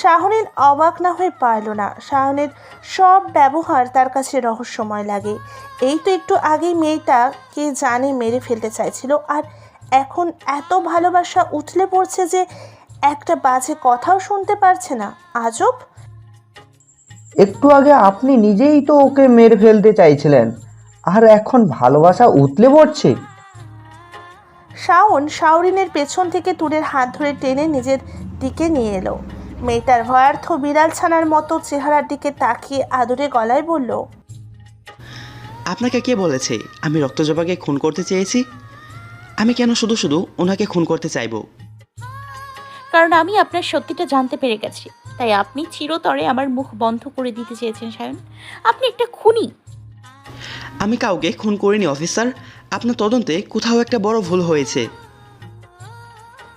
শাহরিন অবাক না হয়ে পারল না। শাহরিনের সব ব্যবহার তার কাছে রহস্যময় লাগে। এই তো একটু আগেই মেয়েটা কে জানে মেরে ফেলতে চাইছিল, আর এখন এত ভালোবাসা উথলে পড়ছে যে একটা বাজে কথাও শুনতে পারছে না। আজব। একটু আগে আপনি নিজেই তো ওকে মেরে ফেলতে চাইছিলেন, আর এখন ভালোবাসা উতলে পড়ছে। শাওন শাওরিনের পেছন থেকে তুরের হাত ধরে টেনে নিজের দিকে নিয়ে এলো। মেয়েটার ভয়ার্থ বিড়াল ছানার মতো চেহারার দিকে তাকিয়ে আদুরে গলায় বলল, আপনাকে কে বলেছে আমি রক্তজবাকে খুন করতে চেয়েছি? আমি কেন শুধু শুধু ওনাকে খুন করতে চাইবো? কারণ আমি আপনার সত্যিটা জানতে পেরে গেছি, তাই আপনি চিরতরে আমার মুখ বন্ধ করে দিতে চেয়েছেন সায়ন। আপনি একটা খুনি। আমি কাউকে খুন করিনি অফিসার। আপনার তদন্তে কোথাও একটা বড় ভুল হয়েছে।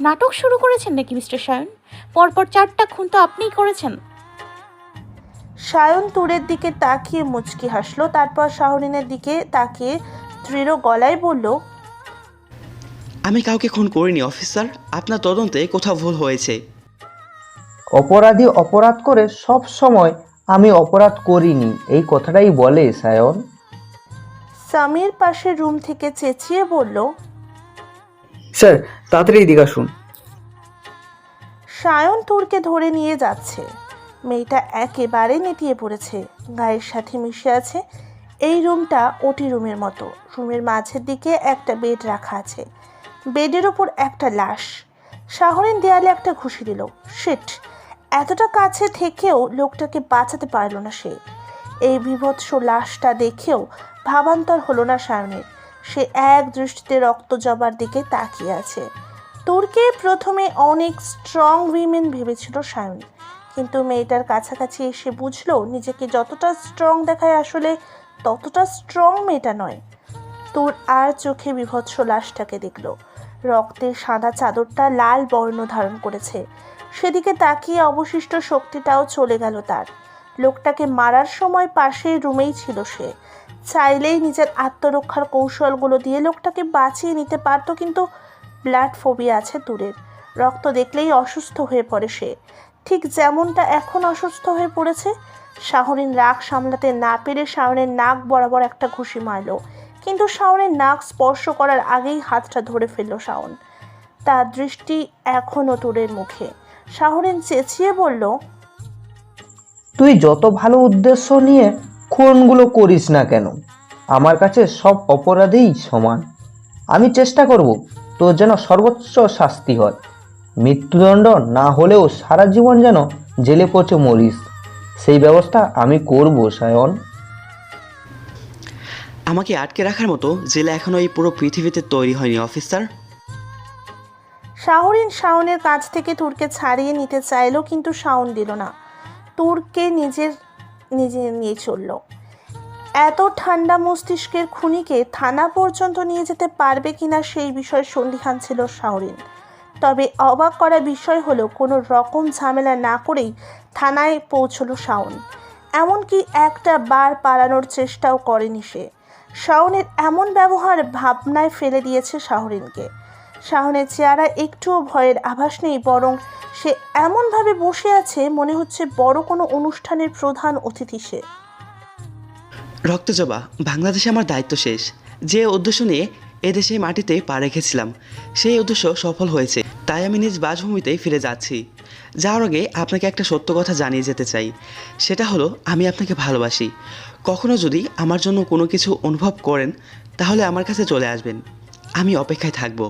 নাটক শুরু করেছেন নাকি মিস্টার সায়ন? পরপর 4টা খুন তো আপনিই করেছেন। সায়ন তুরের দিকে তাকিয়ে মুচকি হাসলো, তারপর শাহরিনের দিকে তাকিয়ে দৃঢ় গলায় বলল, আমি কাউকে খুন করিনি অফিসার। আপনার তদন্তে কোথাও ভুল হয়েছে। অপরাধী অপরাধ করে সব সময় আমি অপরাধ করিনি এই কথাটাই বলে সায়ন। সামির পাশের রুম থেকে চেঁচিয়ে বলল, স্যার তাড়াতাড়ি এদিকে আসুন। সায়ন তুরকে ধরে নিয়ে যাচ্ছে। মেয়েটা একেবারে নেতিয়ে পড়েছে, গায়ের সাথে মিশে আছে। এই রুমটা ওটি রুমের মতো। রুমের মাঝের দিকে একটা বেড রাখা আছে, বেডের ওপর একটা লাশ। শাহরিন দেয়ালে একটা ঘুষি দিল। শিট, এতটা কাছে থেকেও লোকটাকে বাঁচাতে পারল না সে। এই বিভৎস লাশটা দেখেও ভাবান্তর হলো না সায়নের। সে এক দৃষ্টিতে রক্ত জবার দিকে তাকিয়ে আছে। তুর্কে প্রথমে অনেক স্ট্রং উইমেন ভেবেছিল সায়ন, কিন্তু মেয়েটার কাছাকাছি এসে বুঝলো নিজেকে যতটা স্ট্রং দেখায় আসলে ততটা স্ট্রং মেয়েটা নয়। তোর আর চোখে বিভৎস লাশটাকে দেখল। রক্তের সাদা চাদরটা লাল বর্ণ ধারণ করেছে। সেদিকে তাকিয়ে অবশিষ্ট শক্তিটাও চলে গেল তার। লোকটাকে মারার সময় পাশের রুমেই ছিল সে। চাইলেই নিজের আত্মরক্ষার কৌশলগুলো দিয়ে লোকটাকে বাঁচিয়ে নিতে পারত, কিন্তু ব্লাড ফোবিয়া আছে তুরের। রক্ত দেখলেই অসুস্থ হয়ে পড়ে সে, ঠিক যেমনটা এখন অসুস্থ হয়ে পড়েছে। শাহরিন রাগ সামলাতে না পেরে শাওনের নাক বরাবর একটা ঘুষি মারল, কিন্তু শাওনের নাক স্পর্শ করার আগেই হাতটা ধরে ফেলল শাওন। তার দৃষ্টি এখনও তুরের মুখে। শাহরিন চেঁচিয়ে বলল, তুই যত ভালো উদ্দেশ্য নিয়ে খুনগুলো করিস না কেন, আমার কাছে সব অপরাধীই সমান। আমি চেষ্টা করব তোর যেন সর্বোচ্চ শাস্তি হয়। মৃত্যুদণ্ড না হলেও সারা জীবন যেন জেলে পচে মরিস, সেই ব্যবস্থা আমি করব সায়ন। আমাকে আটকে রাখার মতো জেলে এখনো এই পুরো পৃথিবীতে তৈরি হয়নি অফিসার। শাহরিন শাওনের কাছ থেকে তুরকে ছাড়িয়ে নিতে চাইল, কিন্তু শাওন দিল না। তুরকে নিজে নিয়ে চলল। এত ঠান্ডা মস্তিষ্কের খুনিকে থানা পর্যন্ত নিয়ে যেতে পারবে কিনা সেই বিষয়ে সন্দিহান ছিল শাহরিন। তবে অবাক করা বিষয় হলো কোনো রকম ঝামেলা না করেই থানায় পৌঁছলো শাওন। এমনকি একটা বার পালানোর চেষ্টাও করেনি সে। শাওনের এমন ব্যবহার ভাবনায় ফেলে দিয়েছে শাহরিনকে। শাওনের চেহারা একটুও ভয়ের আভাস নেই, বরং সে এমনভাবে বসে আছে মনে হচ্ছে বড় কোনো অনুষ্ঠানের প্রধান অতিথি সে। রক্তজবা, বাংলাদেশে আমার দায়িত্ব শেষ। যে উদ্দেশ্য নিয়ে এদেশে মাটিতে পা রেখেছিলাম সেই উদ্দেশ্য সফল হয়েছে, তাই আমি নিজ বাসভূমিতেই ফিরে যাচ্ছি। যাওয়ার আগে আপনাকে একটা সত্য কথা জানিয়ে যেতে চাই। সেটা হলো আমি আপনাকে ভালোবাসি। কখনো যদি আমার জন্য কোনো কিছু অনুভব করেন তাহলে আমার কাছে চলে আসবেন, আমি অপেক্ষায় থাকব।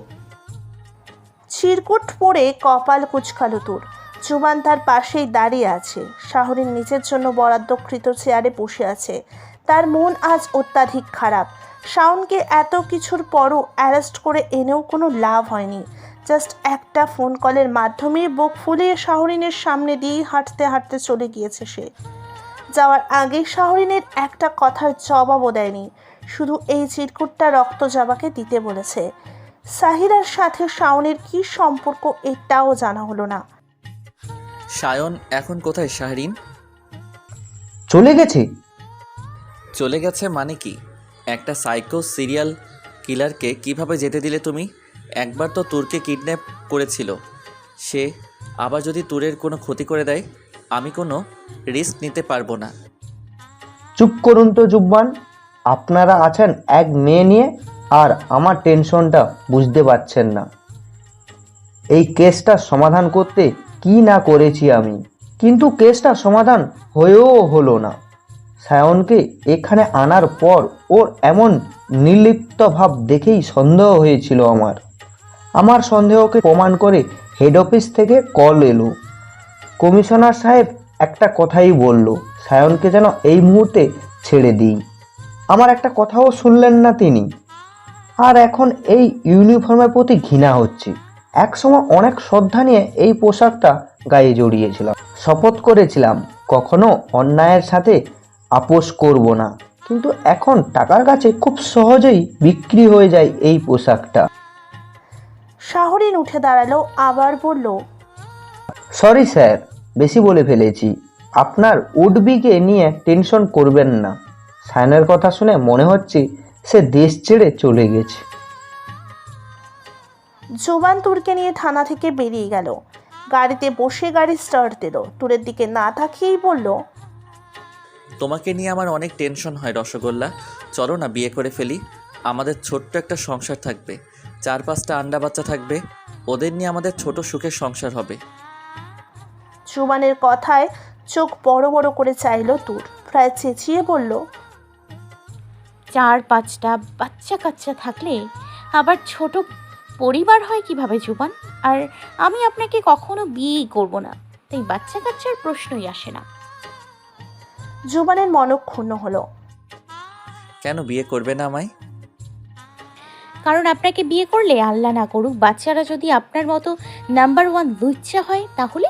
চিরকুট পরে কপাল কুচকালো তোর। জুবান তার পাশেই দাঁড়িয়ে আছে। শাহরিন নিজের জন্য বরাদ্দকৃত চেয়ারে বসে আছে। তার মন আজ অত্যাধিক খারাপ। শাওনকে এত কিছুর পরও অ্যারেস্ট করে এনেও কোনো লাভ হয়নি। জাস্ট একটা ফোন কলের মাধ্যমে বুক ফুলিয়ে শাহরিনের সামনে দিয়েই হাঁটতে হাঁটতে চলে গিয়েছে সে। যাওয়ার আগে শাহরিনের একটা কথার জবাবও দেয়নি, শুধু এই চিরকুটটা রক্তজবাকে দিতে বলেছে। সাহিরার সাথে শাওনের কি সম্পর্ক এটাও জানা হলো না। সায়ন এখন কোথায় শাহরিন? চলে গেছে। চলে গেছে মানে কি? একটা সাইকো সিরিয়াল কিলারকে কিভাবে যেতে দিলে তুমি? একবার তো তুরকে কিডন্যাপ করেছিল সে, আবার যদি তুরের কোনো ক্ষতি করে দেয় আমি কোনো রিস্ক নিতে পারবো না। চুপ করুন তো জুব্বান। আপনারা আছেন এক মেয়ে নিয়ে আর আমার টেনশনটা বুঝতে পারছেন না। এই কেসটা সমাধান করতে কি না করেছি আমি, কিন্তু কেসটা সমাধান হয়েও হলো না। সায়নকে এখানে আনার পর ওর এমন নির্লিপ্ত ভাব দেখেই সন্দেহ হয়েছিল আমার সন্দেহকে প্রমাণ করে হেড অফিস থেকে কল এলো। কমিশনার সাহেব একটা কথাই বলল, সায়নকে যেন এই মুহূর্তে ছেড়ে দিই। আমার একটা কথাও শুনলেন না তিনি। আর এখন এই ইউনিফর্মের প্রতি ঘৃণা হচ্ছে। একসময় অনেক শ্রদ্ধা নিয়ে এই পোশাকটা গায়ে জড়িয়েছিলাম, শপথ করেছিলাম কখনো অন্যায়ের সাথে আপোষ করব না, কিন্তু এখন টাকার কাছে খুব সহজেই বিক্রি হয়ে যায় এই পোশাকটা। শাহরিন উঠে দাঁড়ালো, আবার বলল, সরি স্যার, বেশি বলে ফেলেছি। আপনার উডবিকে নিয়ে টেনশন করবেন না। সায়নের কথা শুনে মনে হচ্ছে সে দেশ ছেড়ে চলে গেছে। জোবান তুরকে নিয়ে থানা থেকে বেরিয়ে গেল। গাড়িতে বসে গাড়ি স্টার্ট দিল। তুরের দিকে না তাকিয়েই বলল, তোমাকে নিয়ে আমার অনেক টেনশন হয় রসগোল্লা। চলো না বিয়ে করে ফেলি, আমাদের ছোট্ট একটা সংসার থাকবে, 4-5টা আন্ডা বাচ্চা থাকবে, ওদের নিয়ে আমাদের ছোট সুখের সংসার হবে। জোবানের কথায় চোখ বড় বড় করে চাইল তুর, প্রায় চেঁচিয়ে বলল, 4-5টা বাচ্চা কাচ্চা থাকলে আবার ছোট পরিবার হয় কিভাবে জুবান? আর আমি আপনাকে কখনো বিয়েই করব না, তাই বাচ্চা কাচ্চার প্রশ্নই আসে না। জোবানের মনক ক্ষুণ্ণ হলো। কেন বিয়ে করবে না আমায়? কারণ আপনাকে বিয়ে করলে, আল্লাহ না করুক, বাচ্চারা যদি আপনার মতো নাম্বার 1 লুচ্চা হয়, তাহলে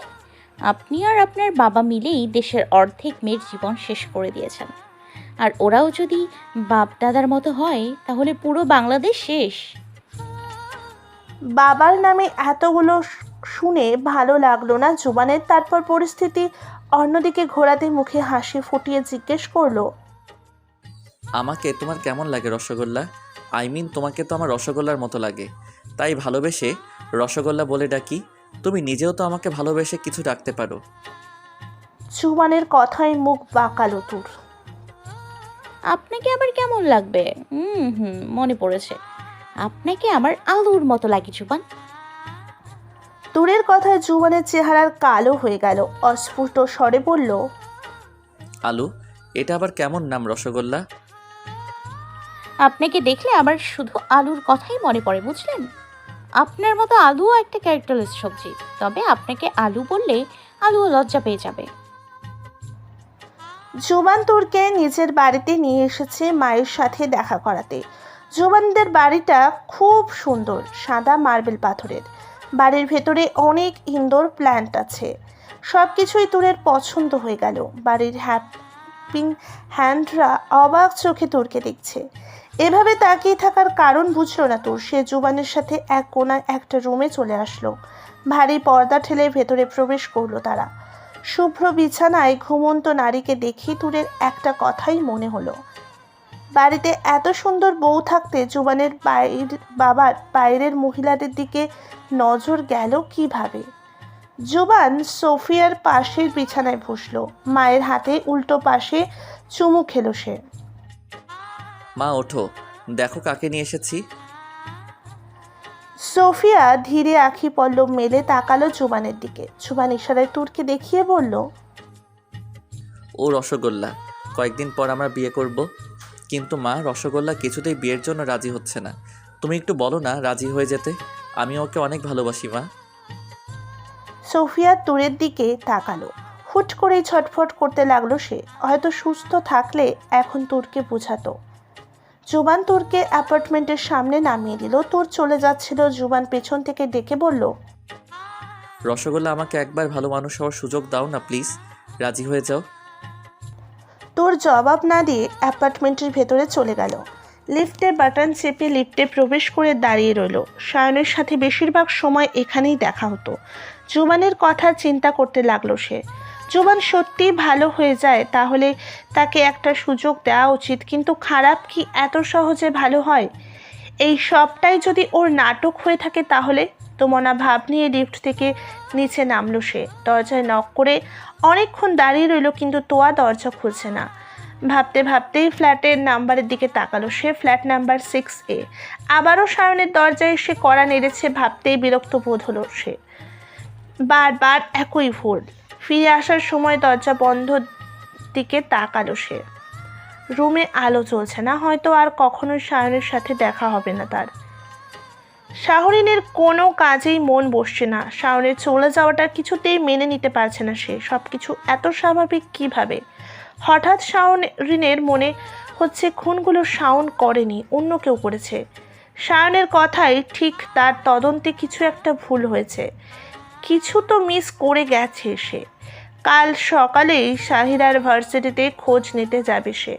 আপনি আর আপনার বাবা মিলেই দেশের অর্ধেক মেয়ের জীবন শেষ করে দিয়েছেন। আর ওরাও যদি বাপ দাদার মতো হয়, তাহলে পুরো বাংলাদেশ শেষ। বাবার নামে এতগুলো শুনে ভালো লাগলো না জোবানের। তারপর পরিস্থিতি অন্যদিকে ঘোরাতে মুখে হাসি ফুটিয়ে জিজ্ঞেস করলো, আমাকে তোমার কেমন লাগে রসগোল্লা? তোমাকে তো আমার রসগোল্লার মতো লাগে, তাই ভালোবেসে রসগোল্লা বলে ডাকি। তুমি নিজেও তো আমাকে ভালোবেসে কিছু ডাকতে পারো। জোবানের কথায় মুখ বাঁকালো তুর। আপনাকে আবার কেমন লাগবে? মনে পড়েছে, আপনাকে আমার আলুর মতো লাগে জুবান। তুরের কথায় জোবানের চেহারার কালো হয়ে গেল। অস্ফুট স্বরে বলল, আলু? এটা আবার কেমন নাম রসগোল্লা? আপনাকে দেখলে আমার শুধু আলুর কথাই মনে পড়ে, বুঝলেন? আপনার মতো আলুও একটা ক্যারেক্টারলেস সবজি, তবে আপনাকে আলু বললে আলুও লজ্জা পেয়ে যাবে। জোবান তুরকে নিজের বাড়িতে নিয়ে এসেছে মায়ের সাথে দেখা করাতে। জোবানদের বাড়িটা খুব সুন্দর, সাদা মার্বেল পাথরের। বাড়ির ভেতরে অনেক ইনডোর প্ল্যান্ট আছে। সব কিছুই তুরের পছন্দ হয়ে গেল। বাড়ির হ্যাপিং হ্যান্ডরা অবাক চোখে তুরকে দেখছে। এভাবে তাকিয়ে থাকার কারণ বুঝলো না তুর। সে জোবানের সাথে এক কোণায় একটা রুমে চলে আসলো। ভারী পর্দা ঠেলে ভেতরে প্রবেশ করলো তারা। শুভ্র বিছানায় ঘুমন্ত নারীকে দেখি তুরের একটা কথাই মনে হলো, বাড়িতে এত সুন্দর বউ থাকতে জোবানের বাবার বাইরের মহিলাদের দিকে নজর গেল কিভাবে? জোবান সোফিয়ার পাশের বিছানায় বসলো। মায়ের হাতে উল্টো পাশে চুমু খেলো সে। মা ওঠো, দেখো কাকে নিয়ে এসেছি। সোফিয়া ধীরে আঁখি পল্লব মেলে তাকালো জোবানের দিকে। জোবান ইশারায় তুরকে দেখিয়ে বলল, ও রসগোল্লা, কয়েকদিন পর আমরা বিয়ে করব। কিন্তু মা, রসগোল্লা কিছুতেই বিয়ের জন্য রাজি হচ্ছে না। তুমি একটু বলো না রাজি হয়ে যেতে, আমি ওকে অনেক ভালোবাসি মা। সোফিয়া তুরের দিকে তাকালো। হুট করেই ছটফট করতে লাগলো সে। হয়তো সুস্থ থাকলে এখন তুরকে বোঝাতো। জুবান তুরকে অ্যাপার্টমেন্টের সামনে নামিয়ে দিল। তুর চলে যাচ্ছিল, জুবান পেছন থেকে ডেকে বলল, রসগোল্লা, আমাকে একবার ভালো মানুষ হওয়ার সুযোগ দাও না প্লিজ, রাজি হয়ে যাও। তোর জবাব না দিয়ে অ্যাপার্টমেন্টের ভেতরে চলে গেল। লিফটের বাটন চেপে লিফটে প্রবেশ করে দাঁড়িয়ে রইল। সায়নের সাথে বেশিরভাগ সময় এখানেই দেখা হতো। জুবানের কথা চিন্তা করতে লাগলো সে। জুবান সত্যি ভালো হয়ে যায় তাহলে তাকে একটা সুযোগ দেওয়া উচিত, কিন্তু খারাপ কি এত সহজে ভালো হয়? এই সবটাই যদি ওর নাটক হয়ে থাকে তাহলে? তোমনা ভাব নিয়ে লিফট থেকে নিচে নামলো সে। দরজায় নক করে অনেকক্ষণ দাঁড়িয়ে রইল, কিন্তু তোয়া দরজা খুলছে না। ভাবতে ভাবতেই ফ্ল্যাটের নাম্বারের দিকে তাকালো সে। Flat number 6A। আবারও সায়নের দরজায় এসে কড়া নেড়েছে। ভাবতেই বিরক্ত বোধ হলো সে। বারবার একই ভুল। ফিরে আসার সময় দরজা বন্ধ দিকে তাকালো সে। রুমে আলো জ্বলছে না, হয়তো আর কখনোই সায়নের সাথে দেখা হবে না তার। শাহরিনের কোনো কাজেই মন বসছে না। শাওনের চলে যাওয়াটা কিছুতেই মেনে নিতে পারছে না সে। সব কিছু এত স্বাভাবিক কিভাবে? হঠাৎ শাওরিনের মনে হচ্ছে খুনগুলো শাওন করেনি, অন্য কেউ করেছে। শাওনের কথাই ঠিক, তার তদন্তে কিছু একটা ভুল হয়েছে, কিছু তো মিস করে গেছে সে। কাল সকালেই সাহিরার ভার্সিটিতে খোঁজ নিতে যাবে সে।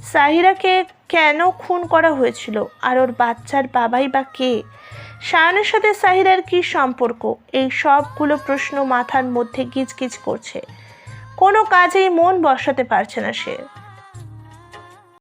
সাহিরাকে কেন খুন করা হয়েছিল, আর ওর বাচ্চার বাবাই বা কে? শায়নের সাথে সাহিরার কী সম্পর্ক? এই সবগুলো প্রশ্ন মাথার মধ্যে গিজগিজ করছে। কোনো কাজেই মন বসাতে পারছে না সে।